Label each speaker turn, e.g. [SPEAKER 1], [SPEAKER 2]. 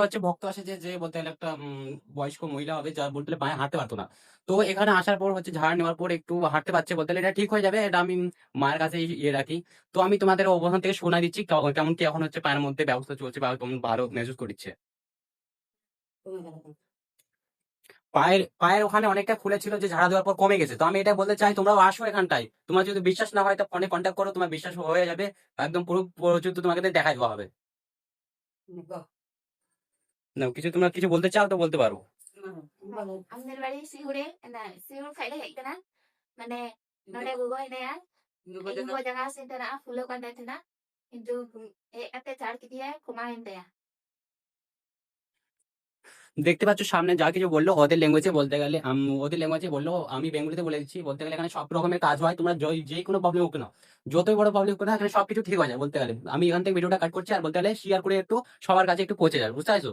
[SPEAKER 1] হচ্ছে ভক্ত আসে যে বলতে গেলে একটা বয়স্ক মহিলা হবে যা বলতে গেলে পায়ে হাঁটতে পারতো না। তো এখানে আসার পর হচ্ছে ঝাড় নেওয়ার পর একটু হাঁটতে পারছে বলতে গেলে এটা ঠিক হয়ে যাবে। এটা আমি মায়ের কাছে ইয়ে রাখি। তো আমি তোমাদের ওখান থেকে শোনাই দিচ্ছি কেমন কি এখন হচ্ছে পায়ের মধ্যে ব্যবস্থা চলছে বা কেমন ভালো মেহসুস করছে। পায়ের ওখানে অনেকটা খুলেছিল যে ঝাড়া দেওয়ার পর কমে গেছে। তো আমি এটা বলতে চাই তোমরাও আসো এখানটায়। তোমার যদি বিশ্বাস না হয় তো ফোনে কন্ট্যাক্ট করো, তোমার বিশ্বাস হয়ে যাবে। একদম পুরো প্রযুক্ত তোমাকে দেখাই দেওয়া হবে। না কিছু তোমরা কিছু বলতে চাও তো বলতে পারো।
[SPEAKER 2] আমাদের বাড়ি সিহুরে না সিহুর খাইলে খাইতে না মানে নডে গুগো এনে গুগো জায়গা সিনতে না ফুলো কান্দাতে না কিন্তু এতে চার কি দিয়ে কুমা এনতে
[SPEAKER 1] দেখতে পাচ্ছ সামনে যা কিছু বললো ওদের ল্যাঙ্গুয়েজে বলতে গেলে ওদের ল্যাঙ্গুয়েজে বললো, আমি বেঙ্গলিতে বলে দিচ্ছি। বলতে গেলে এখানে সব রকমের কাজ হয়, তোমরা যে কোনো প্রবলেম হোক না, যতই বড় প্রবলেম হোক না এখানে সবকিছু ঠিক হয়ে যায়। বলতে গেলে আমি এখান থেকে ভিডিওটা কাট করছি আর বলতে গেলে শেয়ার করে একটু সবার কাছে একটু পৌঁছে যাবে, বুঝতে পারছো?